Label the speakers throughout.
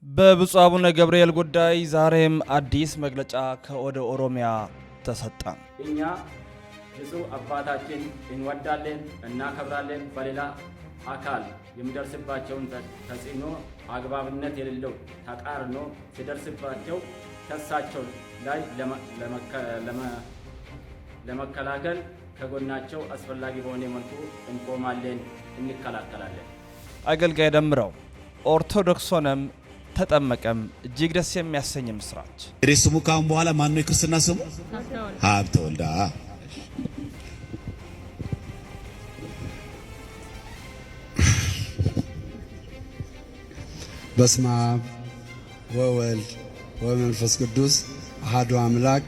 Speaker 1: በብፁዕ አቡነ ገብርኤል ጉዳይ ዛሬም አዲስ መግለጫ ከወደ ኦሮሚያ ተሰጠ።
Speaker 2: እኛ ብፁዕ አባታችን እንወዳለን እናከብራለን። በሌላ አካል የሚደርስባቸውን ተጽዕኖ አግባብነት የሌለው ተቃርኖ ሲደርስባቸው ከሳቸው ላይ ለመከላከል ከጎናቸው አስፈላጊ በሆነ መልኩ እንቆማለን፣ እንከላከላለን።
Speaker 1: አገልጋይ ደምረው ኦርቶዶክሶንም ተጠመቀም እጅግ ደስ የሚያሰኝ ምስራች።
Speaker 3: ስሙ ካሁን በኋላ ማን ነው? የክርስትና ስሙ ሀብተ ወልዳ።
Speaker 4: በስመ አብ ወወልድ ወመንፈስ ቅዱስ አሐዱ አምላክ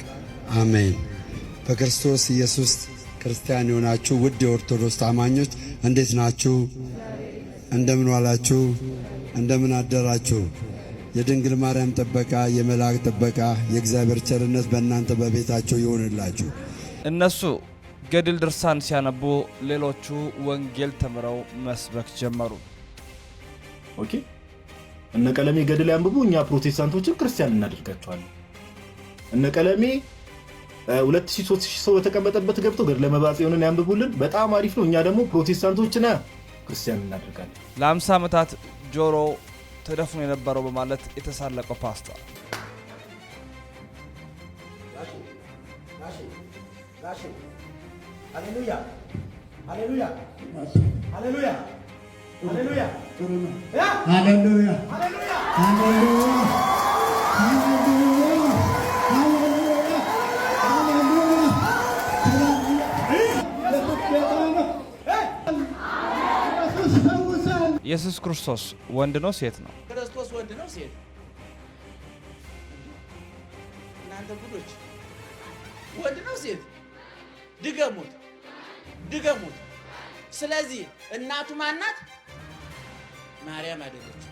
Speaker 4: አሜን። በክርስቶስ ኢየሱስ ክርስቲያን የሆናችሁ ውድ የኦርቶዶክስ አማኞች እንዴት ናችሁ? እንደምን ዋላችሁ? እንደምን አደራችሁ? የድንግል ማርያም ጥበቃ፣ የመላእክት ጥበቃ፣ የእግዚአብሔር ቸርነት በእናንተ በቤታችሁ ይሁንላችሁ።
Speaker 1: እነሱ ገድል ድርሳን ሲያነቡ፣ ሌሎቹ ወንጌል ተምረው መስበክ ጀመሩ።
Speaker 5: ኦኬ፣ እነ ቀለሜ ገድል ያንብቡ፣ እኛ ፕሮቴስታንቶችን ክርስቲያን እናደርጋቸዋለን። እነ ቀለሜ 2000-3000 ሰው በተቀመጠበት ገብተው ገድለ መባጽዮንን ያንብቡልን፣ በጣም አሪፍ ነው። እኛ ደግሞ ፕሮቴስታንቶችን ክርስቲያን እናደርጋለን።
Speaker 1: ለ50 ዓመታት ጆሮ ተደፍኖ የነበረው በማለት የተሳለቀው ፓስተር
Speaker 6: ሃሌሉያ ሃሌሉያ ሃሌሉያ ሃሌሉያ ሃሌሉያ
Speaker 1: ኢየሱስ ክርስቶስ ወንድ ነው ሴት ነው?
Speaker 6: ክርስቶስ ወንድ ነው ሴት? እናንተ ጉዶች ወንድ ነው ሴት? ድገሙት። ስለዚህ እናቱ ማናት? ማርያም አይደለች።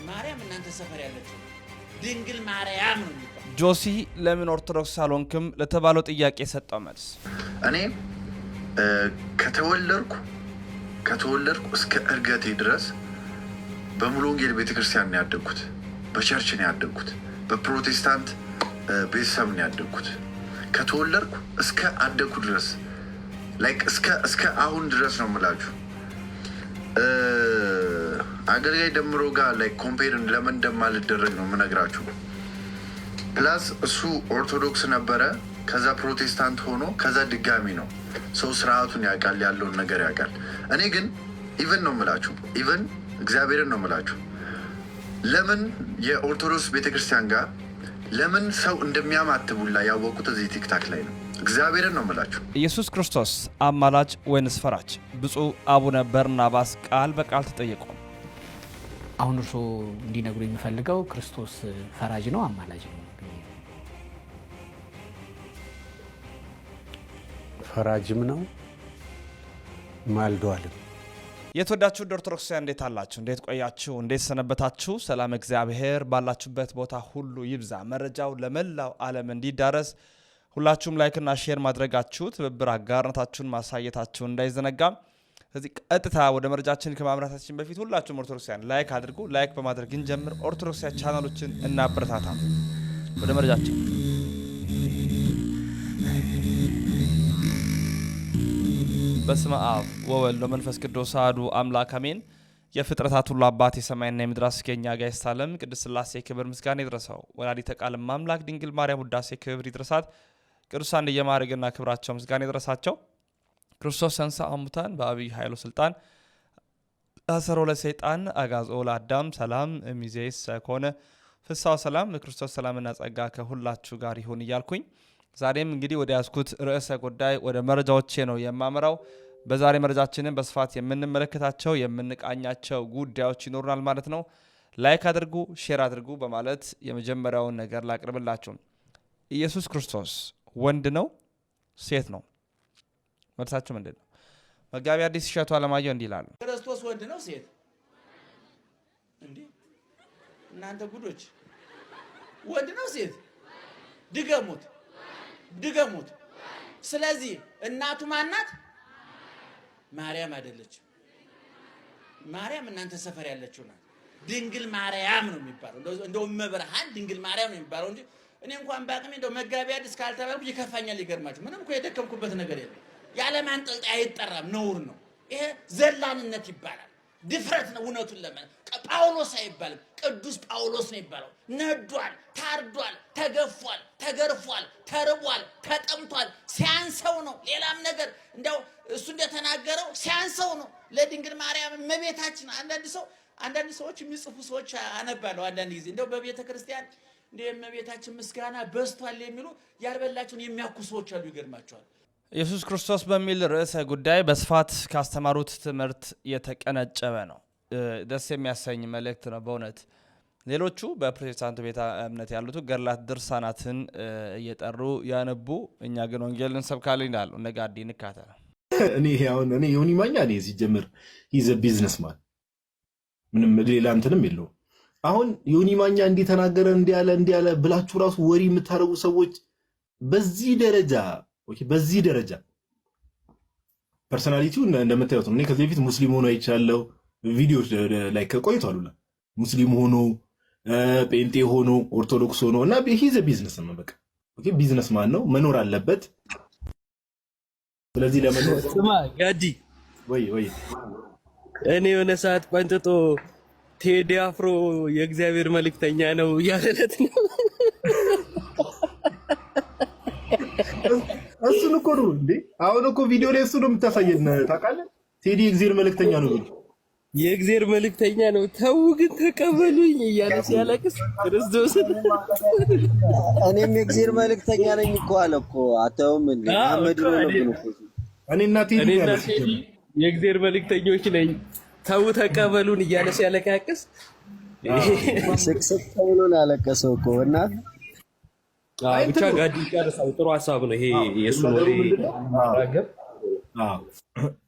Speaker 6: ማርያም እናንተ ሰፈር ያለችው ድንግል ማርያም ነው።
Speaker 1: ጆሲ ለምን ኦርቶዶክስ አልሆንክም ለተባለው ጥያቄ የሰጠው መልስ
Speaker 7: እኔ ከተወለድኩ እስከ እርገቴ ድረስ በሙሉ ወንጌል ቤተክርስቲያን ነው ያደግኩት። በቸርች ነው ያደግኩት። በፕሮቴስታንት ቤተሰብ ነው ያደግኩት። ከተወለድኩ እስከ አደግኩ ድረስ እስከ አሁን ድረስ ነው የምላችሁ። አገልጋይ ደምሮ ጋር ኮምፔር ለምን እንደማልደረግ ነው የምነግራችሁ። ፕላስ እሱ ኦርቶዶክስ ነበረ፣ ከዛ ፕሮቴስታንት ሆኖ ከዛ ድጋሚ ነው። ሰው ስርዓቱን ያውቃል፣ ያለውን ነገር ያውቃል። እኔ ግን ኢቨን ነው የምላችሁ፣ ኢቨን እግዚአብሔርን ነው የምላችሁ። ለምን የኦርቶዶክስ ቤተክርስቲያን ጋር ለምን ሰው እንደሚያማትቡላ ያወቁት እዚህ ቲክታክ ላይ ነው። እግዚአብሔርን ነው የምላችሁ።
Speaker 1: ኢየሱስ ክርስቶስ አማላጅ ወይንስ ፈራጅ? ብፁዕ አቡነ በርናባስ ቃል በቃል ተጠየቁ።
Speaker 8: አሁን እርሶ እንዲነግሩ የሚፈልገው ክርስቶስ ፈራጅ ነው አማላጅ ነው?
Speaker 4: ፈራጅም ነው ማልዷልም።
Speaker 1: የተወዳችሁ ኦርቶዶክሳውያን እንዴት አላችሁ? እንዴት ቆያችሁ? እንዴት ሰነበታችሁ? ሰላም እግዚአብሔር ባላችሁበት ቦታ ሁሉ ይብዛ። መረጃው ለመላው ዓለም እንዲዳረስ ሁላችሁም ላይክና ሼር ማድረጋችሁ፣ ትብብር አጋርነታችሁን ማሳየታችሁ እንዳይዘነጋ። ስለዚህ ቀጥታ ወደ መረጃችን ከማምራታችን በፊት ሁላችሁም ኦርቶዶክሳውያን ላይክ አድርጉ። ላይክ በማድረግ እንጀምር። ኦርቶዶክሳውያን ቻናሎችን እናበረታታ። ወደ መረጃችን በስመ አብ ወወልድ ወመንፈስ ቅዱስ አሐዱ አምላክ አሜን። የፍጥረታት ሁሉ አባት የሰማይና የምድር አስገኛ ጋይስት ዓለም ቅድስት ሥላሴ ክብር ምስጋና ይድረሰው። ወላዲተ ቃል አምላክ ድንግል ማርያም ውዳሴ ክብር ይድረሳት። ቅዱሳን እንደየማዕረግና ክብራቸው ምስጋና ይድረሳቸው። ክርስቶስ ተንሥአ እሙታን በአብይ ኃይሉ ስልጣን አሰሮ ለሰይጣን አግዓዞ ለአዳም ሰላም እምይእዜሰ ኮነ ፍስሐ ሰላም። ለክርስቶስ ሰላምና ጸጋ ከሁላችሁ ጋር ይሁን እያልኩኝ ዛሬም እንግዲህ ወደ ያዝኩት ርዕሰ ጉዳይ ወደ መረጃዎቼ ነው የማመራው። በዛሬ መረጃችንን በስፋት የምንመለከታቸው የምንቃኛቸው ጉዳዮች ይኖሩናል ማለት ነው። ላይክ አድርጉ፣ ሼር አድርጉ በማለት የመጀመሪያውን ነገር ላቅርብላችሁ። ኢየሱስ ክርስቶስ ወንድ ነው ሴት ነው? መልሳችሁ ምንድን ነው? መጋቢ ሐዲስ እሸቱ አለማየሁ እንዲህ ይላሉ።
Speaker 6: ክርስቶስ ወንድ ነው ሴት? እንዴ እናንተ ጉዶች ወንድ ነው ሴት? ድገሙት። ስለዚህ እናቱ ማናት? ማርያም አይደለች። ማርያም እናንተ ሰፈር ያለችው ናት። ድንግል ማርያም ነው የሚባለው። እንደው መብርሃን ድንግል ማርያም ነው የሚባለው እንጂ እኔ እንኳን ባቅሜ እንደው መጋቢ ሐዲስ ካልተባልኩ ይከፋኛል። ይገርማችሁ ምንም እኮ የደከምኩበት ነገር የለም። ያለ ማንጠልጠያ አይጠራም፣ ነውር ነው። ይሄ ዘላንነት ይባላል፣ ድፍረት ነው። እውነቱን ጳውሎስ አይባልም፣ ቅዱስ ጳውሎስ ነው ይባለው። ነዷል፣ ታርዷል፣ ተገፏል፣ ተገርፏል፣ ተርቧል፣ ተጠምቷል። ሲያንሰው ነው። ሌላም ነገር እንደው እሱ እንደተናገረው ሲያንሰው ነው። ለድንግል ማርያም እመቤታችን አንዳንድ ሰዎች የሚጽፉ ሰዎች አነባለሁ አንዳንድ ጊዜ እንደው በቤተ ክርስቲያን እንደ እመቤታችን ምስጋና በዝቷል የሚሉ ያልበላቸውን የሚያኩ ሰዎች አሉ። ይገርማቸዋል።
Speaker 1: ኢየሱስ ክርስቶስ በሚል ርዕሰ ጉዳይ በስፋት ካስተማሩት ትምህርት የተቀነጨበ ነው። ደስ የሚያሰኝ መልእክት ነው በእውነት። ሌሎቹ በፕሮቴስታንቱ ቤተ እምነት ያሉት ገድላት ድርሳናትን እየጠሩ ያነቡ፣ እኛ ግን ወንጌልን እንሰብካለን ይላሉ። እነ ጋዲ እንካተል።
Speaker 5: እኔ ዮኒ ማኛ እኔ ሲጀምር ይዘ ቢዝነስማን ምንም ሌላ እንትንም የለውም። አሁን ዮኒ ማኛ እንዲተናገረ እንዲያለ ብላችሁ ራሱ ወሪ የምታረጉ ሰዎች በዚህ ደረጃ ፐርሰናሊቲው እንደምታዩት ነው። እኔ ከዚህ በፊት ሙስሊም ሆኖ አይቻለሁ። ቪዲዮዎች ላይ ቆይቷል። ሙስሊም ሆኖ ጴንጤ ሆኖ ኦርቶዶክስ ሆኖ እና ሂዘ ቢዝነስ ነው። በቃ ቢዝነስ ማን ነው፣ መኖር አለበት። ስለዚህ ለመኖር
Speaker 9: ስማ ጋዲ
Speaker 5: ወይ
Speaker 9: እኔ የሆነ ሰዓት ቀንጥጦ ቴዲ አፍሮ የእግዚአብሔር መልእክተኛ ነው እያለለት ነው።
Speaker 5: እሱን እኮ ነው እንዴ አሁን እኮ ቪዲዮ ላይ እሱ ነው የምታሳየን። ታውቃለህ ቴዲ የእግዚአብሔር መልእክተኛ ነው ብሎ
Speaker 9: የእግዚአብሔር መልእክተኛ ነው ተው ግን ተቀበሉኝ እያለ ሲያለቅስ ክርስቶስ
Speaker 10: እኔም የእግዚአብሔር መልእክተኛ ነኝ እኮ አለ እኮ። አታውም እንዴ አህመድ ነው እኮ
Speaker 5: እኔና ቴዲ
Speaker 9: የእግዚአብሔር መልእክተኞች ነኝ ተው ተቀበሉን እያለ ሲያለቃቅስ
Speaker 10: ስቅስቅ ብሎ ነው ያለቀሰው እኮ። እና
Speaker 9: ብቻ ጋዲ ጨርሰው ጥሩ ሀሳብ ነው ይሄ የሱ ወሬ።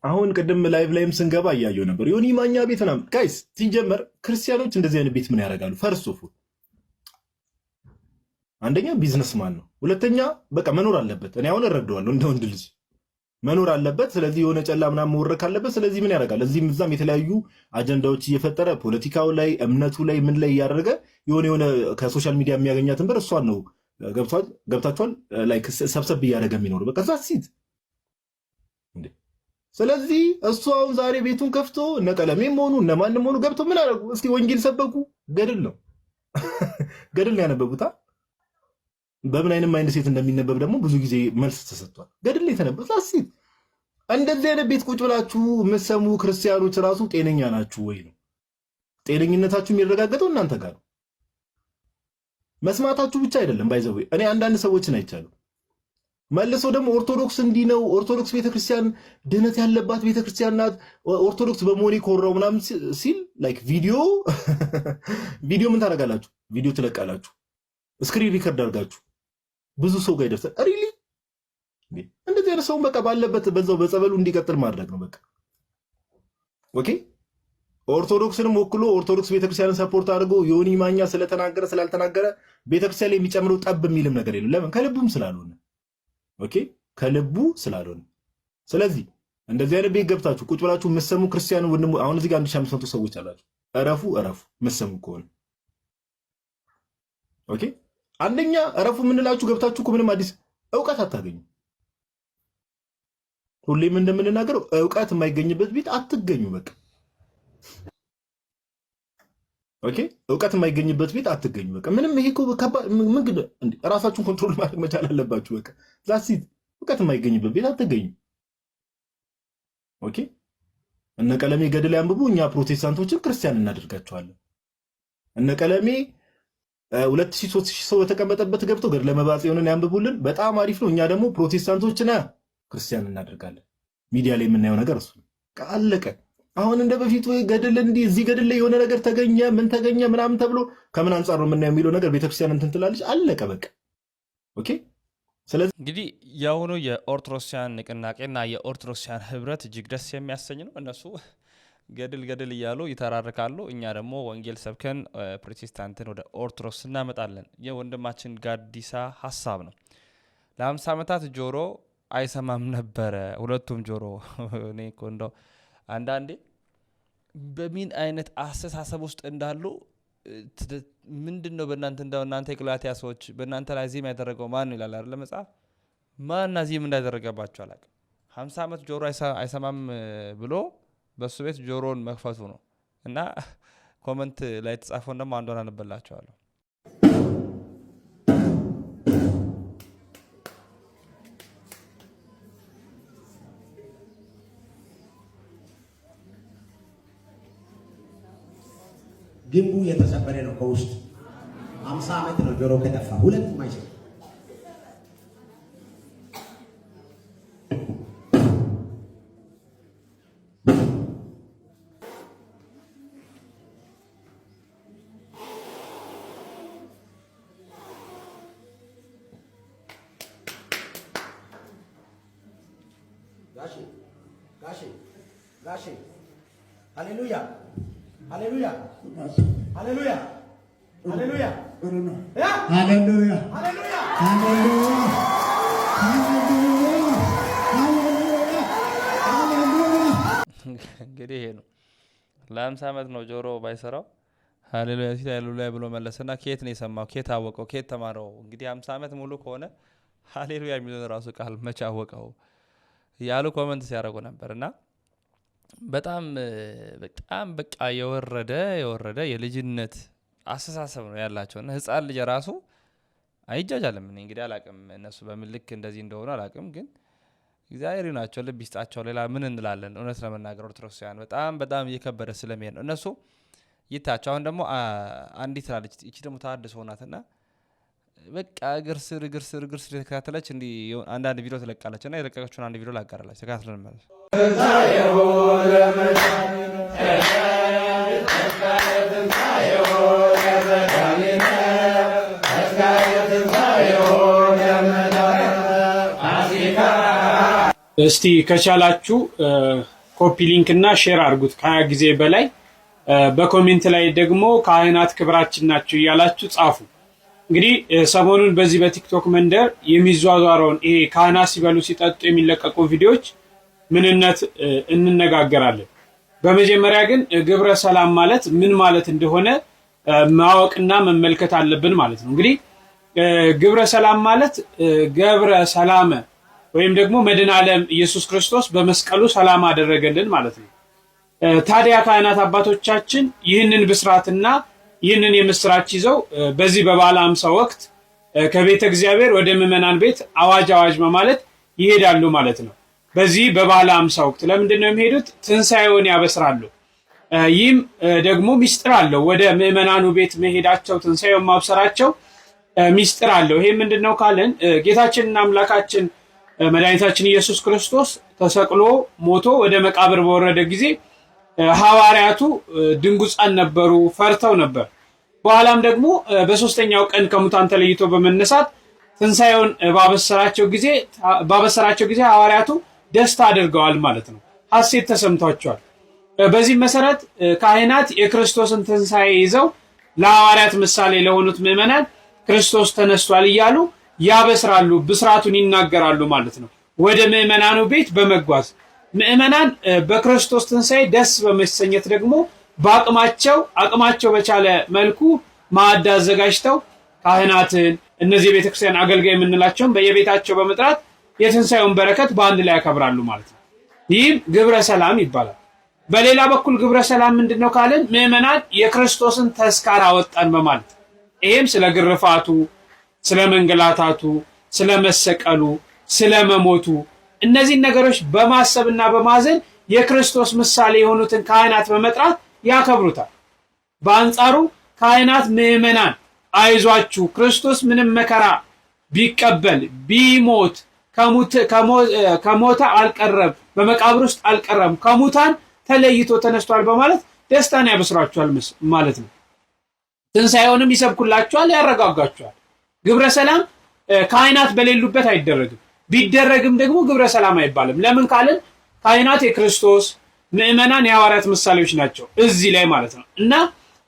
Speaker 5: አሁን ቅድም ላይቭ ስንገባ እያየው ነበር ዮኒ ማኛ ቤት ምናምን። ጋይስ ሲጀመር ክርስቲያኖች እንደዚህ አይነት ቤት ምን ያደርጋሉ? ፈርስት ኦፍ ኦል አንደኛ ቢዝነስማን ነው፣ ሁለተኛ በቃ መኖር አለበት። እኔ አሁን እረዳዋለሁ እንደ ወንድ ልጅ መኖር አለበት። ስለዚህ የሆነ ጨላ ምናምን መወረክ አለበት። ስለዚህ ምን ያደርጋል? እዚህም እዛም የተለያዩ አጀንዳዎች እየፈጠረ ፖለቲካው ላይ እምነቱ ላይ ምን ላይ እያደረገ የሆነ ከሶሻል ሚዲያ የሚያገኛትን ብር እሷን ነው ገብታችኋል ላይክ ሰብሰብ እያደረገ የሚኖር በቃ ዛ ሲት እንዴ። ስለዚህ እሱ አሁን ዛሬ ቤቱን ከፍቶ እነ ቀለሜም ሆኑ እነ ማንም ሆኑ ገብቶ ምን አደረጉ? እስኪ ወንጌል ሰበኩ። ገድል ነው ገድል ነው ያነበቡታ። በምን አይነት ማይንድ ሴት እንደሚነበብ ደግሞ ብዙ ጊዜ መልስ ተሰጥቷል። ገድል ነው የተነበበው። ዛሲት እንደዚህ አይነት ቤት ቁጭ ብላችሁ የምትሰሙ ክርስቲያኖች ራሱ ጤነኛ ናችሁ ወይ ነው? ጤነኝነታችሁ የሚረጋገጠው እናንተ ጋር ነው። መስማታችሁ ብቻ አይደለም። ባይዘው እኔ አንዳንድ ሰዎችን አይቻለሁ መልሶ ደግሞ ኦርቶዶክስ እንዲህ ነው፣ ኦርቶዶክስ ቤተክርስቲያን ድህነት ያለባት ቤተክርስቲያን ናት፣ ኦርቶዶክስ በሞኒ ኮራው ምናምን ሲል ላይክ ቪዲዮ ምን ታደርጋላችሁ? ቪዲዮ ትለቃላችሁ፣ ስክሪን ሪከርድ አድርጋችሁ ብዙ ሰው ጋር ይደርሳል። ሪሊ እንደዚህ አይነት ሰውን በቃ ባለበት በዛው በጸበሉ እንዲቀጥል ማድረግ ነው በቃ። ኦኬ ኦርቶዶክስንም ወክሎ ኦርቶዶክስ ቤተክርስቲያንን ሰፖርት አድርጎ ዮኒ ማኛ ስለተናገረ ስላልተናገረ ቤተክርስቲያን ላይ የሚጨምረው ጠብ የሚልም ነገር የለም። ለምን? ከልቡም ስላልሆነ። ኦኬ ከልቡ ስላልሆነ። ስለዚህ እንደዚህ አይነት ቤት ገብታችሁ ቁጭ ብላችሁ የምትሰሙ ክርስቲያን ወንድሙ አሁን እዚህ ጋር 1500 ሰዎች አላችሁ። እረፉ የምትሰሙ ከሆነ ኦኬ። አንደኛ እረፉ የምንላችሁ ገብታችሁ እኮ ምንም አዲስ እውቀት አታገኙ። ሁሌም እንደምንናገረው እውቀት የማይገኝበት ቤት አትገኙ በቃ። ኦኬ እውቀት የማይገኝበት ቤት አትገኙ በቃ። ምንም ይሄ እኮ ከባድ ምን ግን ራሳችሁን ኮንትሮል ማድረግ መቻል አለባችሁ በቃ። ዛሲት እውቀት የማይገኝበት ቤት አትገኙ። ኦኬ እነ ቀለሜ ገድል ያንብቡ፣ እኛ ፕሮቴስታንቶችን ክርስቲያን እናደርጋቸዋለን። እነ ቀለሜ 2000-3000 ሰው በተቀመጠበት ገብቶ ገድለ መባጽዮንን ያንብቡልን፣ በጣም አሪፍ ነው። እኛ ደግሞ ፕሮቴስታንቶችን ክርስቲያን እናደርጋለን። ሚዲያ ላይ የምናየው ነገር እሱ አለቀ። አሁን እንደ በፊቱ ገድል እንዲህ እዚህ ገድል ላይ የሆነ ነገር ተገኘ ምን ተገኘ ምናምን ተብሎ ከምን አንጻር ነው የምናየው የሚለው ነገር ቤተክርስቲያን እንትን ትላለች። አለቀ በቃ። ኦኬ ስለዚህ
Speaker 1: እንግዲህ የአሁኑ የኦርቶዶክሲያን ንቅናቄና የኦርቶዶክሲያን ህብረት እጅግ ደስ የሚያሰኝ ነው። እነሱ ገድል እያሉ ይተራርካሉ። እኛ ደግሞ ወንጌል ሰብከን ፕሮቴስታንትን ወደ ኦርቶዶክስ እናመጣለን። የወንድማችን ጋዲሳ ሀሳብ ነው። ለ50 ዓመታት ጆሮ አይሰማም ነበረ፣ ሁለቱም ጆሮ። እኔ እኮ እንደው አንዳንዴ በምን አይነት አስተሳሰብ ውስጥ እንዳሉ ምንድነው በእናንተ እናንተ የገላትያ ሰዎች በእናንተ ላይ ዚም ያደረገው ማን ይላል አይደል መጽሐፍ ማን ዚም እንዳደረገባቸው አላውቅም 50 ዓመት ጆሮ አይሰማም ብሎ በሱ ቤት ጆሮን መክፈቱ ነው እና ኮሜንት ላይ ተጻፈው እንደማ አንዶና ነበላቸዋለሁ
Speaker 11: ግንቡ የተሰበረ ነው ከውስጥ 50 ዓመት ነው ጆሮ ከጠፋ ሁለቱም አይሰማም ጋሼ ሃሌሉያ ሃሌሉያ ሃሌሉያ ሃሌሉያ ሃሌሉያ ሃሌሉያ
Speaker 1: እንግዲህ ይሄ ነው ለ50 ዓመት ነው ጆሮ ባይሰራው ሃሌሉያ ሲል ሃሌሉያ ብሎ መለሰና ከየት ነው የሰማው ከየት አወቀው ከየት ተማረው እንግዲህ 50 ዓመት ሙሉ ከሆነ ሃሌሉያ የሚለው ራሱ ቃል መቼ አወቀው ያሉ ኮሜንት ሲያደርጉ ነበርና በጣም በቃ የወረደ የልጅነት አስተሳሰብ ነው ያላቸውና ህፃን ልጅ ራሱ አይጃጃልም እንግዲህ አላቅም እነሱ በመልክ እንደዚህ እንደሆነ አላቅም ግን እግዚአብሔር ይናቸው ልብ ይስጣቸው ሌላ ምን እንላለን እውነት ለመናገር ኦርቶዶክሳውያን በጣም እየከበደ ስለሚሄድ ነው እነሱ ይታቸው አሁን ደግሞ አንዲት ላለች እቺ ደግሞ ታድሶ ናትና በቃ ግርስር ተከታተለች እንዲ አንዳንድ ቪዲዮ ተለቃለችና የለቀቀችውን አንድ ቪዲዮ ላጋራላችሁ ተከታተለን ማለት
Speaker 12: እስቲ ከቻላችሁ ኮፒ ሊንክ እና ሼር አድርጉት ከ20 ጊዜ በላይ በኮሜንት ላይ ደግሞ ካህናት ክብራችን ናቸው እያላችሁ ጻፉ እንግዲህ ሰሞኑን በዚህ በቲክቶክ መንደር የሚዟዟረውን ይሄ ካህናት ሲበሉ ሲጠጡ የሚለቀቁ ቪዲዮዎች ምንነት እንነጋገራለን በመጀመሪያ ግን ግብረ ሰላም ማለት ምን ማለት እንደሆነ ማወቅና መመልከት አለብን ማለት ነው እንግዲህ ግብረ ሰላም ማለት ገብረ ሰላም ወይም ደግሞ መድኃኔ ዓለም ኢየሱስ ክርስቶስ በመስቀሉ ሰላም አደረገልን ማለት ነው ታዲያ ካህናት አባቶቻችን ይህንን ብስራትና ይህንን የምስራች ይዘው በዚህ በበዓለ ሃምሳ ወቅት ከቤተ እግዚአብሔር ወደ ምዕመናን ቤት አዋጅ በማለት ይሄዳሉ ማለት ነው በዚህ በበዓለ ሃምሳ ወቅት ለምንድነው የሚሄዱት ትንሳኤውን ያበስራሉ ይህም ደግሞ ሚስጥር አለው ወደ ምዕመናኑ ቤት መሄዳቸው ትንሳኤውን ማብሰራቸው ሚስጥር አለው ይሄ ምንድነው ካለን ጌታችንና አምላካችን መድኃኒታችን ኢየሱስ ክርስቶስ ተሰቅሎ ሞቶ ወደ መቃብር በወረደ ጊዜ ሐዋርያቱ ድንጉጻን ነበሩ ፈርተው ነበር በኋላም ደግሞ በሶስተኛው ቀን ከሙታን ተለይቶ በመነሳት ትንሳኤውን ባበሰራቸው ጊዜ ሐዋርያቱ ደስታ አድርገዋል ማለት ነው ሐሴት ተሰምቷቸዋል በዚህ መሰረት ካህናት የክርስቶስን ትንሳኤ ይዘው ለሐዋርያት ምሳሌ ለሆኑት ምዕመናን ክርስቶስ ተነስቷል እያሉ ያበስራሉ ብስራቱን ይናገራሉ ማለት ነው ወደ ምዕመናኑ ቤት በመጓዝ ምዕመናን በክርስቶስ ትንሳኤ ደስ በመሰኘት ደግሞ አቅማቸው በቻለ መልኩ ማዕድ አዘጋጅተው ካህናትን እነዚህ የቤተክርስቲያን አገልጋይ የምንላቸውን በየቤታቸው በመጥራት የትንሳኤውን በረከት በአንድ ላይ ያከብራሉ ማለት ነው ይህም ግብረ ሰላም ይባላል በሌላ በኩል ግብረ ሰላም ምንድነው ካለን ምዕመናን የክርስቶስን ተስካር አወጣን በማለት ይሄም ስለ ግርፋቱ ስለ መንገላታቱ ስለ መሰቀሉ ስለ መሞቱ እነዚህ ነገሮች በማሰብና በማዘን የክርስቶስ ምሳሌ የሆኑትን ካህናት በመጥራት ያከብሩታል በአንጻሩ ካህናት ምዕመናን አይዟችሁ ክርስቶስ ምንም መከራ ቢቀበል ቢሞት ከሞተ አልቀረም በመቃብር ውስጥ አልቀረም ከሙታን ተለይቶ ተነስቷል በማለት ደስታን ያበስራቸዋል ማለት ነው ትንሳኤውንም ይሰብኩላቸዋል ያረጋጋቸዋል ግብረ ሰላም ካህናት በሌሉበት አይደረግም ቢደረግም ደግሞ ግብረ ሰላም አይባልም ለምን ካልን ካህናት የክርስቶስ ምዕመናን የሐዋርያት ምሳሌዎች ናቸው እዚህ ላይ ማለት ነው እና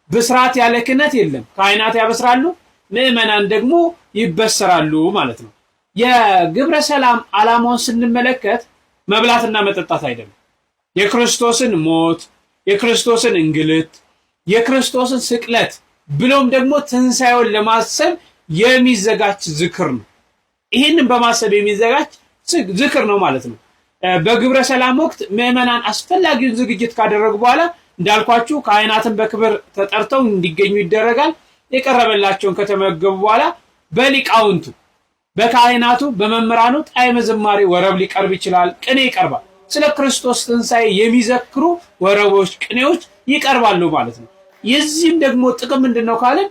Speaker 12: ብስራት ያለ ክህነት የለም ካህናት ያበስራሉ ምዕመናን ደግሞ ይበሰራሉ ማለት ነው የግብረ ሰላም ዓላማውን ስንመለከት መብላትና መጠጣት አይደለም የክርስቶስን ሞት የክርስቶስን እንግልት፣ የክርስቶስን ስቅለት ብሎም ደግሞ ትንሣኤውን ለማሰብ የሚዘጋጅ ዝክር ነው። ይህንን በማሰብ የሚዘጋጅ ዝክር ነው ማለት ነው። በግብረ ሰላም ወቅት ምዕመናን አስፈላጊውን ዝግጅት ካደረጉ በኋላ እንዳልኳችሁ ካህናትን በክብር ተጠርተው እንዲገኙ ይደረጋል። የቀረበላቸውን ከተመገቡ በኋላ በሊቃውንቱ በካህናቱ በመምህራኑ ጣዕመ ዝማሬ ወረብ ሊቀርብ ይችላል። ቅኔ ይቀርባል። ስለ ክርስቶስ ትንሣኤ የሚዘክሩ ወረቦች፣ ቅኔዎች ይቀርባሉ ማለት ነው። የዚህም ደግሞ ጥቅም ምንድነው ካለን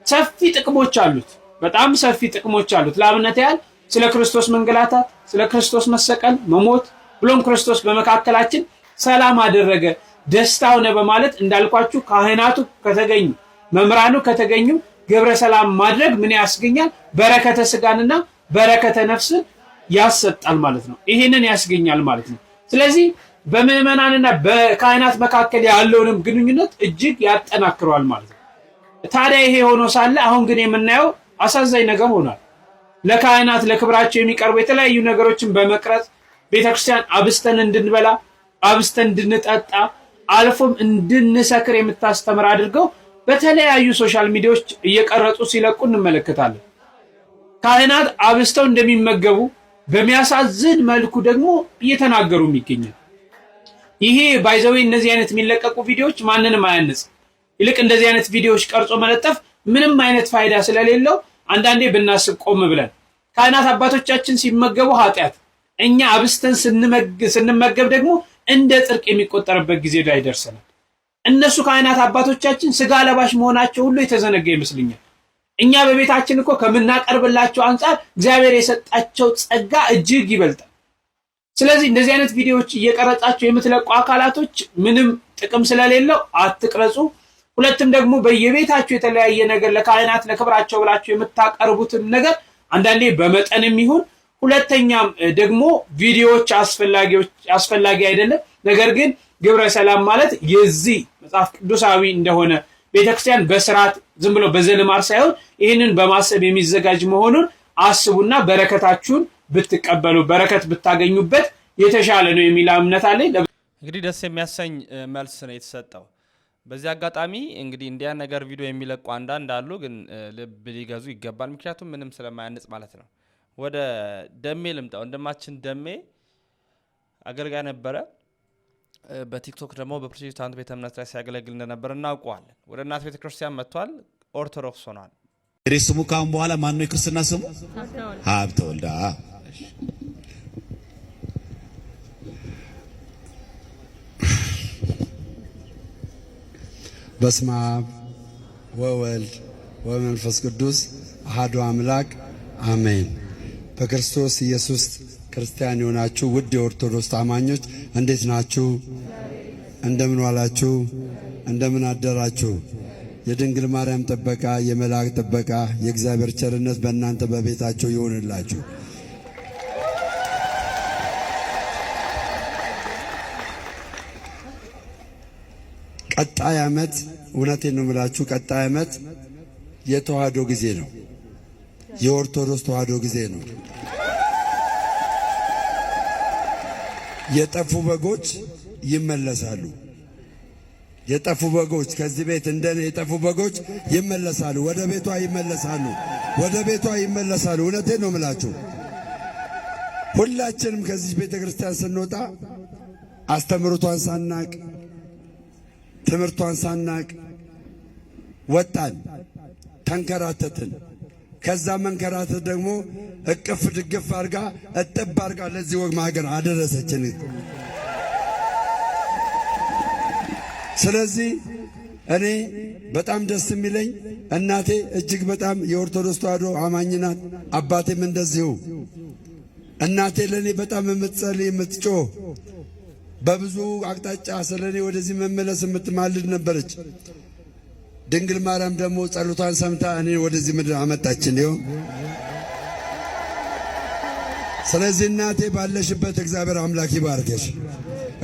Speaker 12: ሰፊ ጥቅሞች አሉት። በጣም ሰፊ ጥቅሞች አሉት። ለአብነት ያህል ስለ ክርስቶስ መንገላታት፣ ስለ ክርስቶስ መሰቀል፣ መሞት ብሎም ክርስቶስ በመካከላችን ሰላም አደረገ፣ ደስታ ሆነ በማለት እንዳልኳችሁ ካህናቱ ከተገኙ መምህራኑ ከተገኙ ግብረ ሰላም ማድረግ ምን ያስገኛል? በረከተ ስጋንና በረከተ ነፍስን ያሰጣል ማለት ነው። ይሄንን ያስገኛል ማለት ነው። ስለዚህ በምዕመናንና በካህናት መካከል ያለውንም ግንኙነት እጅግ ያጠናክረዋል ማለት ነው። ታዲያ ይሄ ሆኖ ሳለ አሁን ግን የምናየው አሳዛኝ ነገር ሆኗል። ለካህናት ለክብራቸው የሚቀርቡ የተለያዩ ነገሮችን በመቅረጽ ቤተክርስቲያን አብስተን እንድንበላ አብስተን እንድንጠጣ አልፎም እንድንሰክር የምታስተምር አድርገው በተለያዩ ሶሻል ሚዲያዎች እየቀረጹ ሲለቁ እንመለከታለን። ካህናት አብስተው እንደሚመገቡ በሚያሳዝን መልኩ ደግሞ እየተናገሩ ይገኛል። ይሄ ባይዘዌ እነዚህ አይነት የሚለቀቁ ቪዲዮዎች ማንንም አያንጽ። ይልቅ እንደዚህ አይነት ቪዲዮዎች ቀርጾ መለጠፍ ምንም አይነት ፋይዳ ስለሌለው አንዳንዴ ብናስብ ቆም ብለን ካህናት አባቶቻችን ሲመገቡ ኃጢአት፣ እኛ አብስተን ስንመገብ ደግሞ እንደ ጽድቅ የሚቆጠርበት ጊዜ ላይ ደርሰናል። እነሱ ካህናት አባቶቻችን ስጋ ለባሽ መሆናቸው ሁሉ የተዘነጋ ይመስልኛል። እኛ በቤታችን እኮ ከምናቀርብላቸው አንጻር እግዚአብሔር የሰጣቸው ጸጋ እጅግ ይበልጣል። ስለዚህ እንደዚህ አይነት ቪዲዮዎች እየቀረጻቸው የምትለቁ አካላቶች ምንም ጥቅም ስለሌለው አትቅረጹ። ሁለትም ደግሞ በየቤታችሁ የተለያየ ነገር ለካህናት ለክብራቸው ብላችሁ የምታቀርቡትን ነገር አንዳንዴ በመጠንም ይሁን፣ ሁለተኛም ደግሞ ቪዲዮዎች አስፈላጊ አይደለም። ነገር ግን ግብረ ሰላም ማለት የዚህ መጽሐፍ ቅዱሳዊ እንደሆነ ቤተክርስቲያን በስርዓት ዝም ብሎ በዘልማር ሳይሆን ይህንን በማሰብ የሚዘጋጅ መሆኑን አስቡና በረከታችሁን ብትቀበሉ በረከት ብታገኙበት የተሻለ ነው የሚል እምነት አለኝ።
Speaker 1: እንግዲህ ደስ የሚያሰኝ መልስ ነው የተሰጠው። በዚህ አጋጣሚ እንግዲህ እንዲያ ነገር ቪዲዮ የሚለቁ አንዳንድ አሉ፣ ግን ልብ ሊገዙ ይገባል። ምክንያቱም ምንም ስለማያንጽ ማለት ነው። ወደ ደሜ ልምጣ። ወንድማችን ደሜ አገልጋይ ነበረ። በቲክቶክ ደግሞ በፕሮቴስታንት ቤተ እምነት ላይ ሲያገለግል እንደነበር እናውቀዋለን። ወደ እናት ቤተ ክርስቲያን መጥቷል። ኦርቶዶክስ ሆኗል።
Speaker 3: እንግዲህ ስሙ ካሁን በኋላ ማን ነው? የክርስትና ስሙ ሀብተ ወልድ።
Speaker 4: በስመ አብ ወወልድ ወመንፈስ ቅዱስ አሐዱ አምላክ አሜን። በክርስቶስ ኢየሱስ ክርስቲያን የሆናችሁ ውድ የኦርቶዶክስ አማኞች እንዴት ናችሁ? እንደምን ዋላችሁ? እንደምን አደራችሁ? የድንግል ማርያም ጥበቃ፣ የመላእክት ጥበቃ፣ የእግዚአብሔር ቸርነት በእናንተ በቤታችሁ ይሁንላችሁ። ቀጣይ ዓመት እውነቴን ነው የምላችሁ፣ ቀጣይ ዓመት የተዋህዶ ጊዜ ነው። የኦርቶዶክስ ተዋህዶ ጊዜ ነው። የጠፉ በጎች ይመለሳሉ። የጠፉ በጎች ከዚህ ቤት እንደኔ የጠፉ በጎች ይመለሳሉ። ወደ ቤቷ ይመለሳሉ። ወደ ቤቷ ይመለሳሉ። እውነቴን ነው የምላችሁ። ሁላችንም ከዚህ ቤተ ክርስቲያን ስንወጣ አስተምሮቷን ሳናቅ ትምህርቷን ሳናቅ ወጣን፣ ተንከራተትን። ከዛ መንከራተት ደግሞ እቅፍ ድግፍ አርጋ እጥብ አርጋ ለዚህ ወግ ማገር አደረሰችን። ስለዚህ እኔ በጣም ደስ የሚለኝ እናቴ እጅግ በጣም የኦርቶዶክስ ተዋህዶ አማኝ ናት። አባቴም እንደዚሁ። እናቴ ለእኔ በጣም የምትጸልይ የምትጮህ በብዙ አቅጣጫ ስለኔ ወደዚህ መመለስ የምትማልድ ነበረች። ድንግል ማርያም ደግሞ ጸሎቷን ሰምታ እኔ ወደዚህ ምድር አመጣችን። ይኸው ስለዚህ እናቴ ባለሽበት እግዚአብሔር አምላክ ይባርከሽ።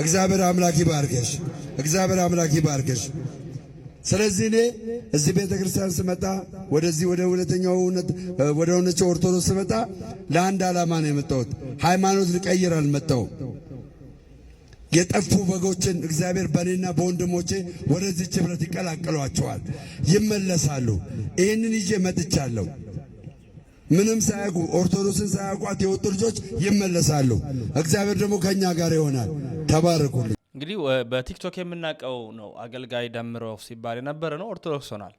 Speaker 4: እግዚአብሔር አምላክ ይባርከሽ። እግዚአብሔር አምላክ ይባርከሽ። ስለዚህ እኔ እዚህ ቤተ ክርስቲያን ስመጣ ወደዚህ ወደ ሁለተኛው ወደ ሆነችው ኦርቶዶክስ ስመጣ ለአንድ ዓላማ ነው የመጣሁት። ሃይማኖት ልቀይር አልመጣሁም። የጠፉ በጎችን እግዚአብሔር በእኔና በወንድሞቼ ወደዚህ ህብረት ይቀላቅሏቸዋል፣ ይመለሳሉ። ይህንን ይዤ መጥቻለሁ። ምንም ሳያውቁ ኦርቶዶክስን ሳያውቋት የወጡ ልጆች ይመለሳሉ። እግዚአብሔር ደግሞ ከኛ ጋር ይሆናል። ተባረኩልኝ።
Speaker 1: እንግዲህ በቲክቶክ የምናውቀው ነው አገልጋይ ደምረው ሲባል የነበረ ነው። ኦርቶዶክስ ሆናል።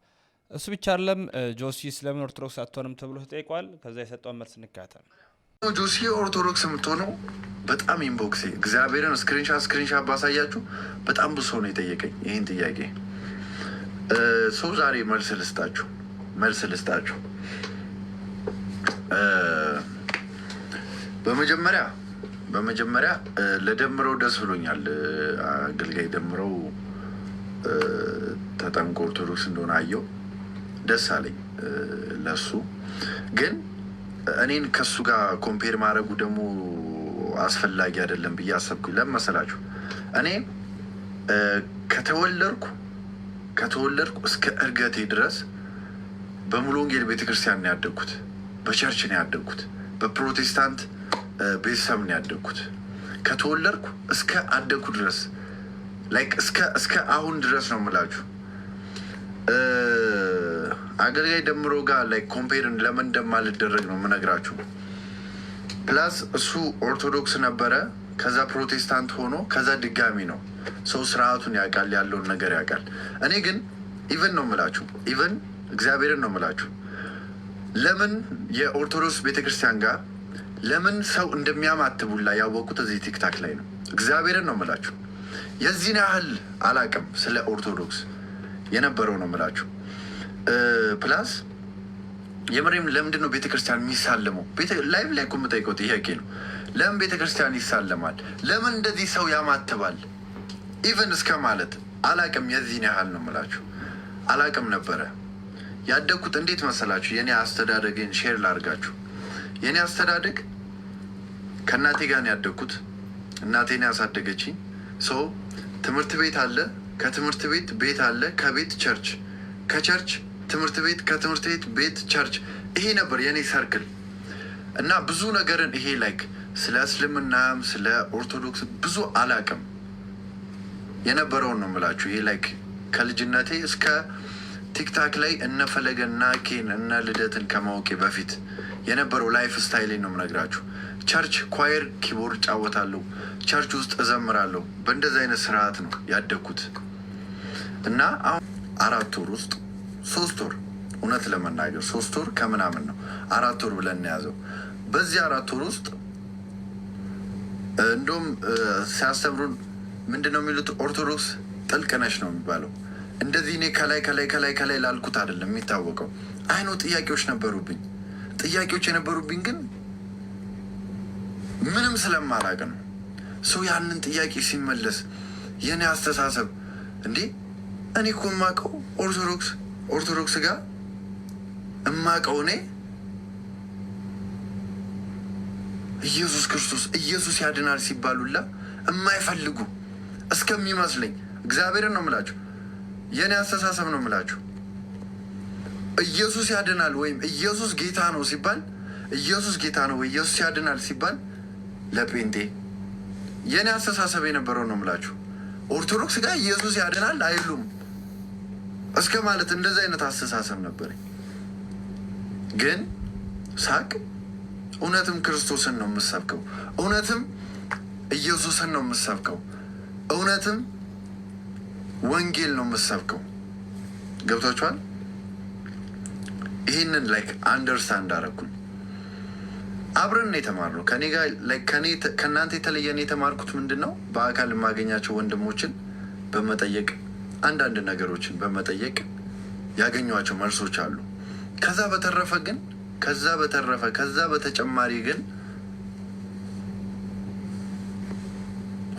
Speaker 1: እሱ ብቻ አይደለም። ጆሲ ስለምን ኦርቶዶክስ አትሆንም ተብሎ ተጠይቋል። ከዛ የሰጠውን መልስ እንካተል።
Speaker 7: ጆሲ ኦርቶዶክስ የምትሆነው በጣም ኢንቦክሴ እግዚአብሔርን ስክሪንሻት ባሳያችሁ በጣም ብዙ ሰው ነው የጠየቀኝ ይህን ጥያቄ። ሰው ዛሬ መልስ ልስጣችሁ። በመጀመሪያ ለደምረው ደስ ብሎኛል። አገልጋይ ደምረው ተጠምቆ ኦርቶዶክስ እንደሆነ አየው፣ ደስ አለኝ ለሱ። ግን እኔን ከሱ ጋር ኮምፔር ማድረጉ ደግሞ አስፈላጊ አይደለም ብዬ አሰብኩኝ። ለምን መሰላችሁ? እኔ ከተወለድኩ እስከ እርገቴ ድረስ በሙሉ ወንጌል ቤተክርስቲያን ነው ያደግኩት። በቸርች ነው ያደግኩት። በፕሮቴስታንት ቤተሰብ ነው ያደግኩት። ከተወለድኩ እስከ አደግኩ ድረስ እስከ አሁን ድረስ ነው የምላችሁ። አገልጋይ ደምሮ ጋር ኮምፔር ለምን እንደማልደረግ ነው የምነግራችሁ። ፕላስ እሱ ኦርቶዶክስ ነበረ፣ ከዛ ፕሮቴስታንት ሆኖ ከዛ ድጋሚ ነው። ሰው ስርዓቱን ያውቃል፣ ያለውን ነገር ያውቃል። እኔ ግን ኢቨን ነው የምላችሁ፣ ኢቨን እግዚአብሔርን ነው የምላችሁ። ለምን የኦርቶዶክስ ቤተክርስቲያን ጋር ለምን ሰው እንደሚያማትቡላ ያወቁት እዚህ ቲክታክ ላይ ነው። እግዚአብሔርን ነው የምላችሁ። የዚህን ያህል አላቅም ስለ ኦርቶዶክስ የነበረው ነው የምላችሁ። ፕላስ የምሬም ለምንድን ነው ቤተክርስቲያን የሚሳለመው? ላይቭ ላይ እኮ የምጠይቀው ጥያቄ ነው። ለምን ቤተክርስቲያን ይሳለማል? ለምን እንደዚህ ሰው ያማትባል? ኢቨን እስከ ማለት አላቅም። የዚህን ያህል ነው የምላችሁ። አላቅም ነበረ ያደግኩት። እንዴት መሰላችሁ? የኔ አስተዳደግን ሼር ላርጋችሁ። የኔ አስተዳደግ ከእናቴ ጋር ነው ያደግኩት። እናቴን ያሳደገችኝ። ሰው ትምህርት ቤት አለ፣ ከትምህርት ቤት ቤት አለ፣ ከቤት ቸርች፣ ከቸርች ትምህርት ቤት፣ ከትምህርት ቤት ቤት ቸርች። ይሄ ነበር የኔ ሰርክል እና ብዙ ነገርን ይሄ ስለ እስልምናም ስለ ኦርቶዶክስ ብዙ አላቅም የነበረውን ነው የምላችሁ። ይሄ ከልጅነቴ እስከ ቲክታክ ላይ እነ ፈለገና ኬን እነ ልደትን ከማወቄ በፊት የነበረው ላይፍ ስታይሌን ነው የምነግራችሁ። ቸርች ኳየር ኪቦርድ ጫወታለሁ፣ ቸርች ውስጥ እዘምራለሁ። በእንደዚህ አይነት ስርዓት ነው ያደግኩት እና አሁን 4 ወር ውስጥ 3 ወር እውነት ለመናገር 3 ወር ከምናምን ነው 4 ወር ብለን ያዘው። በዚህ 4 ወር ውስጥ እንደውም ሲያስተምሩን ምንድን ነው የሚሉት? ኦርቶዶክስ ጥልቅ ነሽ ነው የሚባለው። እንደዚህ እኔ ከላይ ላልኩት አይደለም የሚታወቀው። አይኖ ጥያቄዎች ነበሩብኝ። ጥያቄዎች የነበሩብኝ ግን ምንም ስለማላቅ ነው። ሰው ያንን ጥያቄ ሲመለስ የኔ አስተሳሰብ እንዴ እኔ እኮ የማውቀው ኦርቶዶክስ ጋር እማውቀው እኔ ኢየሱስ ክርስቶስ ኢየሱስ ያድናል ሲባሉላ የማይፈልጉ እስከሚመስለኝ እግዚአብሔርን ነው የምላችሁ። የኔ አስተሳሰብ ነው የምላችሁ። ኢየሱስ ያድናል ወይም ኢየሱስ ጌታ ነው ሲባል ኢየሱስ ጌታ ነው ወይ ኢየሱስ ያድናል ሲባል ለጴንጤ የኔ አስተሳሰብ የነበረው ነው የምላችሁ። ኦርቶዶክስ ጋር ኢየሱስ ያድናል አይሉም እስከ ማለት እንደዚህ አይነት አስተሳሰብ ነበረኝ። ግን ሳቅ እውነትም ክርስቶስን ነው የምሰብከው፣ እውነትም ኢየሱስን ነው የምሰብከው፣ እውነትም ወንጌል ነው የምሰብከው። ገብቷችኋል? ይህንን አንደርስታንድ አደረኩኝ። አብረን ነው የተማርነው። ከኔ ጋር ከእናንተ የተለየን የተማርኩት ምንድን ነው? በአካል የማገኛቸው ወንድሞችን በመጠየቅ አንዳንድ ነገሮችን በመጠየቅ ያገኟቸው መልሶች አሉ። ከዛ በተጨማሪ ግን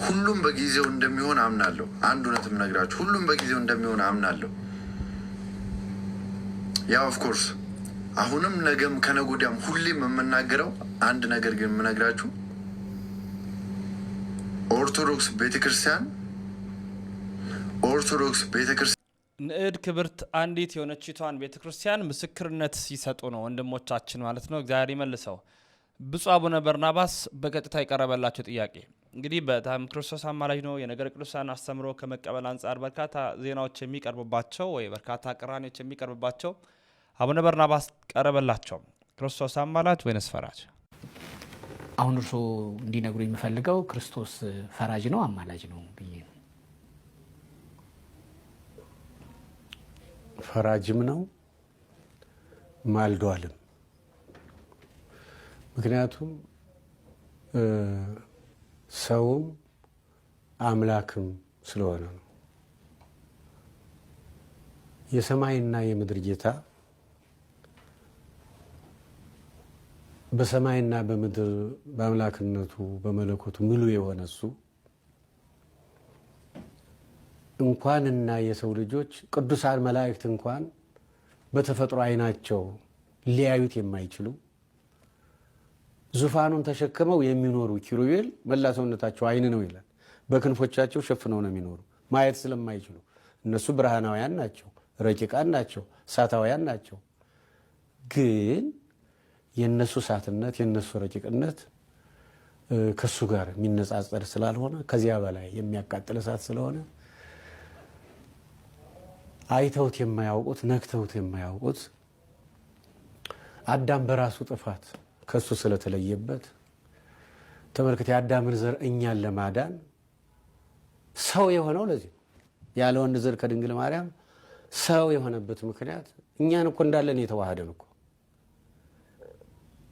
Speaker 7: ሁሉም በጊዜው እንደሚሆን አምናለሁ። አንድ እውነትም ነግራችሁ ሁሉም በጊዜው እንደሚሆን አምናለሁ። ያው ኦፍኮርስ አሁንም ነገም ከነገ ወዲያም ሁሌም የምናገረው አንድ ነገር ግን የምነግራችሁ ኦርቶዶክስ ቤተክርስቲያን
Speaker 1: ንዕድ ክብርት አንዲት የሆነችቷን ቤተክርስቲያን ምስክርነት ሲሰጡ ነው ወንድሞቻችን ማለት ነው። እግዚአብሔር ይመልሰው። ብፁዕ አቡነ በርናባስ በቀጥታ የቀረበላቸው ጥያቄ እንግዲህ በጣም ክርስቶስ አማላጅ ነው የነገረ ቅዱሳን አስተምሮ ከመቀበል አንጻር በርካታ ዜናዎች የሚቀርቡባቸው ወይ በርካታ ቅራኔዎች የሚቀርቡባቸው አቡነ በርናባስ ቀረበላቸው። ክርስቶስ አማላጅ ወይስ ፈራጅ?
Speaker 8: አሁን እርሶ እንዲነግሩ የሚፈልገው ክርስቶስ ፈራጅ ነው አማላጅ ነው ብዬ ነው።
Speaker 13: ፈራጅም ነው ማልዷልም። ምክንያቱም ሰውም አምላክም ስለሆነ ነው። የሰማይና የምድር ጌታ በሰማይና በምድር በአምላክነቱ በመለኮቱ ሙሉ የሆነ እሱ እንኳንና የሰው ልጆች ቅዱሳን መላእክት እንኳን በተፈጥሮ አይናቸው ሊያዩት የማይችሉ ዙፋኑን ተሸክመው የሚኖሩ ኪሩቤል መላ ሰውነታቸው አይን ነው ይላል። በክንፎቻቸው ሸፍነው ነው የሚኖሩ ማየት ስለማይችሉ። እነሱ ብርሃናውያን ናቸው፣ ረቂቃን ናቸው፣ እሳታውያን ናቸው። ግን የነሱ እሳትነት የነሱ ረቂቅነት ከሱ ጋር የሚነጻጸር ስላልሆነ ከዚያ በላይ የሚያቃጥል እሳት ስለሆነ አይተውት የማያውቁት ነክተውት የማያውቁት አዳም በራሱ ጥፋት ከሱ ስለተለየበት ተመልከት፣ የአዳምን ዘር እኛን ለማዳን ሰው የሆነው ለዚህ ያለ ወንድ ዘር ከድንግል ማርያም ሰው የሆነበት ምክንያት እኛን እኮ እንዳለን የተዋሃደን እኮ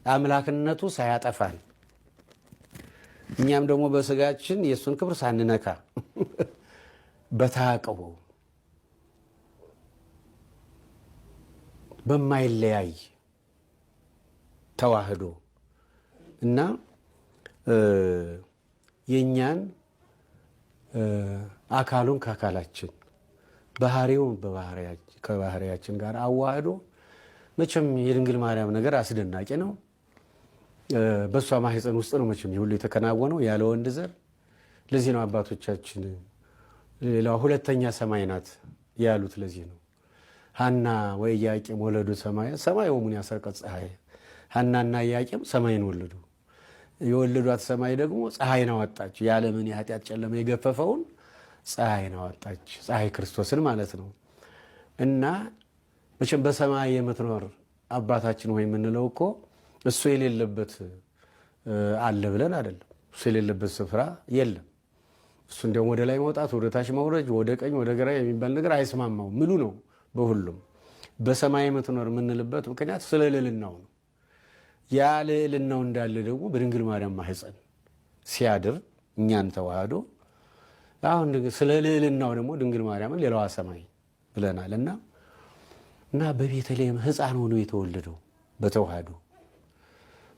Speaker 13: አምላክነቱ ሳያጠፋን እኛም ደግሞ በስጋችን የእሱን ክብር ሳንነካ በታቀቡ በማይለያይ ተዋህዶ እና የኛን አካሉን ከአካላችን ባህሪውን ከባህሪያችን ጋር አዋህዶ መቼም የድንግል ማርያም ነገር አስደናቂ ነው። በሷ ማህፀን ውስጥ ነው መቼም ሁሉ የተከናወነው ያለ ወንድ ዘር። ለዚህ ነው አባቶቻችን ሌላው ሁለተኛ ሰማይ ናት ያሉት። ለዚህ ነው ሐና ወኢያቄም ወለዱ ሰማይ ሰማይ ወሙን ያሰርቀት ፀሐይ። ሐናና ኢያቄም ሰማይን ወለዱ። የወለዷት ሰማይ ደግሞ ፀሐይን አወጣች። የዓለምን የኃጢአት ጨለማ የገፈፈውን ፀሐይን አወጣች። ፀሐይ ክርስቶስን ማለት ነው። እና መቼም በሰማይ የምትኖር አባታችን ወይ የምንለው እኮ እሱ የሌለበት አለ ብለን አይደለም። እሱ የሌለበት ስፍራ የለም። እሱ እንዲያውም ወደ ላይ መውጣት፣ ወደ ታች መውረድ፣ ወደ ቀኝ ወደ ግራ የሚባል ነገር አይስማማው። ምሉ ነው በሁሉም። በሰማይ የምትኖር የምንልበት ምክንያት ስለ ልዕልናው ነው። ያ ልዕልናው እንዳለ ደግሞ በድንግል ማርያም ማህፀን ሲያድር እኛን ተዋህዶ አሁን ስለ ልዕልናው ደግሞ ድንግል ማርያምን ሌላዋ ሰማይ ብለናል። እና በቤተልሔም ሕፃን ሆኖ የተወለደው በተዋህዶ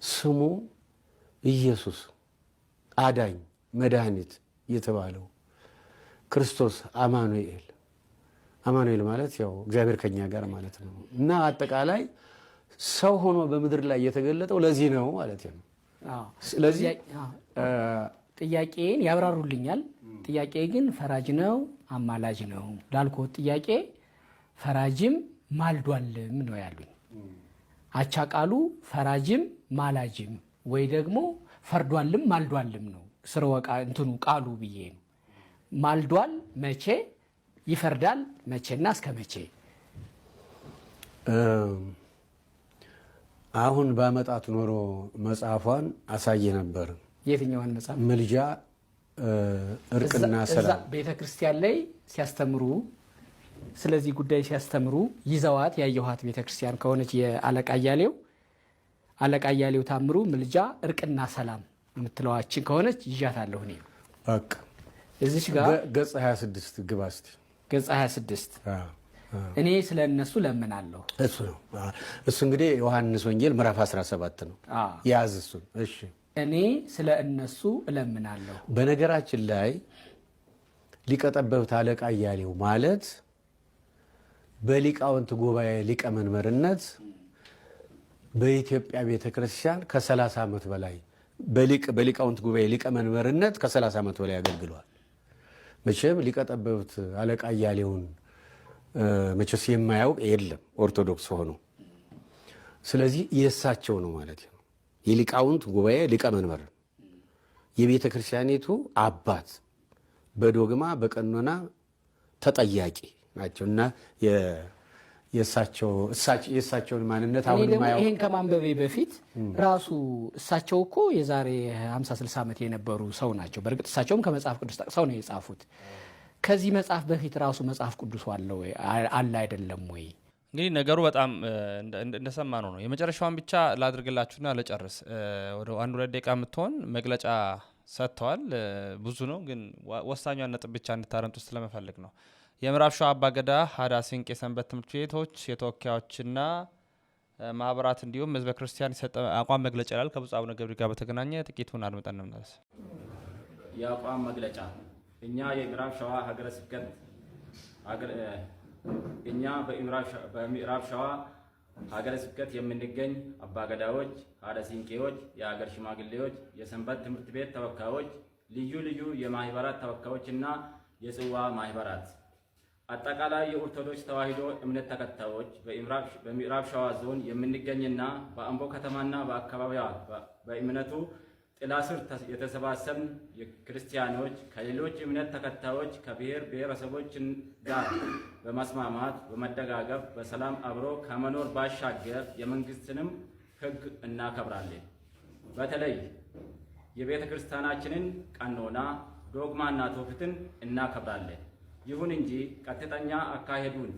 Speaker 13: ስሙ ኢየሱስ አዳኝ መድኃኒት የተባለው ክርስቶስ አማኑኤል። አማኑኤል ማለት ያው እግዚአብሔር ከኛ ጋር ማለት ነው። እና አጠቃላይ ሰው ሆኖ በምድር ላይ የተገለጠው ለዚህ ነው ማለት ነው። ስለዚህ
Speaker 8: ጥያቄን ያብራሩልኛል። ጥያቄ ግን ፈራጅ ነው አማላጅ ነው ላልኩት ጥያቄ ፈራጅም ማልዷልም ነው ያሉኝ። አቻ ቃሉ ፈራጅም ማላጅም ወይ ደግሞ ፈርዷልም ማልዷልም ነው ስርወቃ እንትኑ ቃሉ ብዬ ነው። ማልዷል መቼ ይፈርዳል መቼና እስከ መቼ?
Speaker 13: አሁን ባመጣት ኖሮ መጽሐፏን አሳየ ነበር።
Speaker 8: የትኛዋን መጽሐፍ?
Speaker 13: ምልጃ እርቅና ሰላም
Speaker 8: ቤተ ክርስቲያን ላይ ሲያስተምሩ ስለዚህ ጉዳይ ሲያስተምሩ ይዘዋት ያየኋት ቤተ ክርስቲያን ከሆነች የአለቃ እያሌው ታምሩ ምልጃ እርቅና ሰላም የምትለዋችን ከሆነች ይዣታለሁ እኔ።
Speaker 13: በቃ
Speaker 8: እዚች ጋር
Speaker 13: ገጽ 26 ግባ እስቲ።
Speaker 8: ገጽ 26 እኔ ስለ እነሱ ለምናለሁ።
Speaker 13: እሱ ነው። እሱ እንግዲህ ዮሐንስ ወንጌል ምዕራፍ 17 ነው። ያዝ እሱን። እሺ
Speaker 8: እኔ ስለ እነሱ እለምናለሁ።
Speaker 13: በነገራችን ላይ ሊቀ ጠበብት አለቃ እያሌው ማለት በሊቃውንት ጉባኤ ሊቀመንበርነት በኢትዮጵያ ቤተክርስቲያን ከ30 ዓመት በላይ በሊቃውንት ጉባኤ ሊቀመንበርነት ከ30 ዓመት በላይ አገልግሏል። መቼም ሊቀ ጠበብት አለቃ እያሌውን መቼስ የማያውቅ የለም ኦርቶዶክስ ሆኖ። ስለዚህ የእሳቸው ነው ማለት ነው። የሊቃውንት ጉባኤ ሊቀመንበር የቤተ ክርስቲያኒቱ አባት በዶግማ በቀኖና ተጠያቂ ናቸው እና የእሳቸውን ማንነት አሁን ማየው
Speaker 8: ይሄን ከማንበቤ በፊት ራሱ እሳቸው እኮ የዛሬ 50-60 ዓመት የነበሩ ሰው ናቸው። በእርግጥ እሳቸውም ከመጽሐፍ ቅዱስ ጠቅሰው ነው የጻፉት። ከዚህ መጽሐፍ በፊት ራሱ መጽሐፍ ቅዱስ አለ አይደለም ወይ?
Speaker 1: እንግዲህ ነገሩ በጣም እንደሰማነው ነው። የመጨረሻውን ብቻ ላድርግላችሁና ለጨርስ። ወደ 1-2 ደቂቃ የምትሆን መግለጫ ሰጥተዋል። ብዙ ነው ግን ወሳኛውን ነጥብ ብቻ እንድታረምጡ ስለመፈልግ ነው። የምዕራብ ሸዋ አባገዳ ሀዳ ሲንቄ ሰንበት ትምህርት ቤቶች የተወካዮችና ማህበራት እንዲሁም ህዝበ ክርስቲያን የሰጠ አቋም መግለጫ ይላል። ከብፁዕ አቡነ ገብርኤል ጋር በተገናኘ ጥቂቱን አድምጠን እንመለስ።
Speaker 2: የአቋም መግለጫ እኛ የምዕራብ ሸዋ ሀገረ ስብከት በምዕራብ ሸዋ ሀገረ ስብከት የምንገኝ አባገዳዎች፣ ሀደ ሲንቄዎች፣ የሀገር ሽማግሌዎች፣ የሰንበት ትምህርት ቤት ተወካዮች፣ ልዩ ልዩ የማህበራት ተወካዮችና የጽዋ ማህበራት አጠቃላይ የኦርቶዶክስ ተዋሕዶ እምነት ተከታዮች በምዕራብ ሸዋ ዞን የምንገኝና በአምቦ ከተማና በአካባቢዋ በእምነቱ ጥላ ስር የተሰባሰብን ክርስቲያኖች ከሌሎች እምነት ተከታዮች ከብሔር ብሔረሰቦች ጋር በመስማማት በመደጋገፍ በሰላም አብሮ ከመኖር ባሻገር የመንግስትንም ሕግ እናከብራለን። በተለይ የቤተ ክርስቲያናችንን ቀኖና ዶግማና ትውፊትን እናከብራለን። ይሁን እንጂ ቀጥተኛ አካሄዱን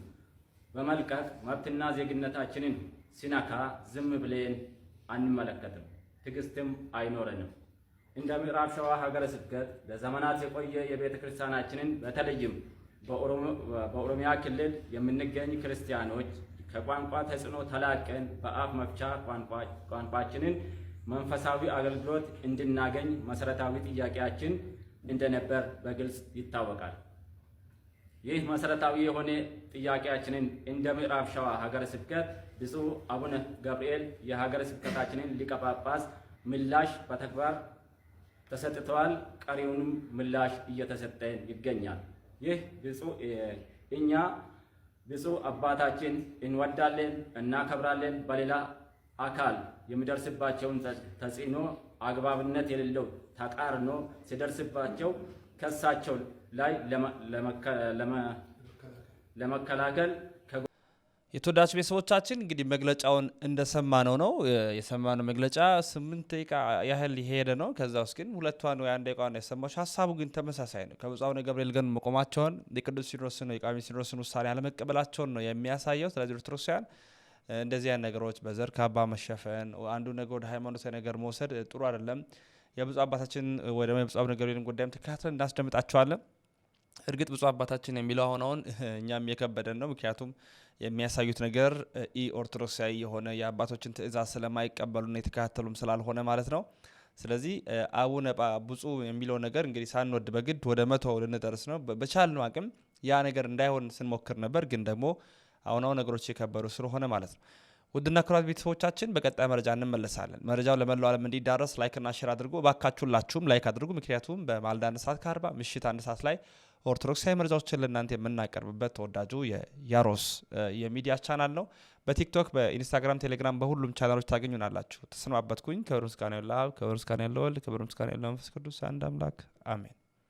Speaker 2: በመልቀቅ መብትና ዜግነታችንን ሲነካ ዝም ብለን አንመለከትም፣ ትዕግስትም አይኖረንም። እንደ ምዕራብ ሸዋ ሀገረ ስብከት ለዘመናት የቆየ የቤተ ክርስቲያናችንን በተለይም በኦሮሚያ ክልል የምንገኝ ክርስቲያኖች ከቋንቋ ተጽዕኖ ተላቀን በአፍ መፍቻ ቋንቋችንን መንፈሳዊ አገልግሎት እንድናገኝ መሰረታዊ ጥያቄያችን እንደነበር በግልጽ ይታወቃል። ይህ መሰረታዊ የሆነ ጥያቄያችንን እንደ ምዕራብ ሸዋ ሀገረ ስብከት ብፁዕ አቡነ ገብርኤል የሀገረ ስብከታችንን ሊቀ ጳጳስ ምላሽ በተግባር ተሰጥተዋል። ቀሪውንም ምላሽ እየተሰጠን ይገኛል። ይህ እኛ ብፁዕ አባታችን እንወዳለን፣ እናከብራለን። በሌላ አካል የሚደርስባቸውን ተጽዕኖ አግባብነት የሌለው ተቃርኖ ሲደርስባቸው ከሳቸው ላይ ለመከላከል
Speaker 1: የተወዳጅ ቤተሰቦቻችን እንግዲህ መግለጫውን እንደሰማነው ነው። የሰማነው መግለጫ 8 ደቂቃ ያህል የሄደ ነው። ከዛ ውስጥ ግን 2 ወይ 1 ደቂቃ ነው የሰማው። ሀሳቡ ግን ተመሳሳይ ነው። ከብፁዕ አቡነ ገብርኤል ግን መቆማቸውን የቅዱስ ሲኖዶስን ነው የቋሚ ሲኖዶስን ውሳኔ አለመቀበላቸውን ነው የሚያሳየው። ስለዚህ ኦርቶዶክሳውያን እንደዚህ አይነት ነገሮች በዘር ካባ መሸፈን፣ አንዱ ነገር ወደ ሃይማኖታዊ ነገር መውሰድ ጥሩ አይደለም። የብፁዕ አባታችን ወይ ደግሞ የብፁዕ አቡነ ገብርኤልን ጉዳይም ተከታትለን እናስደምጣቸዋለን። እርግጥ ብፁዕ አባታችን የሚለው አሁን እኛም የከበደን ነው። ምክንያቱም የሚያሳዩት ነገር ኦርቶዶክሳዊ የሆነ የአባቶችን ትእዛዝ ስለማይቀበሉና የተከታተሉም ስላልሆነ ማለት ነው። ስለዚህ አቡነ ብፁዕ የሚለው ነገር እንግዲህ ሳንወድ በግድ ወደ 100 ልንደርስ ነው። በቻልነው አቅም ያ ነገር እንዳይሆን ስንሞክር ነበር። ግን ደግሞ አሁን ነገሮች የከበሩ ስለሆነ ማለት ነው። ውድና ክቡራት ቤተሰቦቻችን በቀጣይ መረጃ እንመለሳለን። መረጃው ለመላው ዓለም እንዲዳረስ ላይክና ሼር አድርጉ። ባካችሁላችሁም ላይክ አድርጉ። ምክንያቱም በማልዳ 1:40 ምሽት 1 ሰዓት ላይ ኦርቶዶክሳዊ መረጃዎችን ለእናንተ የምናቀርብበት ተወዳጁ የያሮስ የሚዲያ ቻናል ነው። በቲክቶክ፣ በኢንስታግራም፣ ቴሌግራም በሁሉም ቻናሎች ታገኙናላችሁ። ተሰናበትኩኝ። ክብር ምስጋና ለአብ፣ ክብር ምስጋና ለወልድ፣ ክብር ምስጋና ለመንፈስ ቅዱስ አንድ አምላክ አሜን።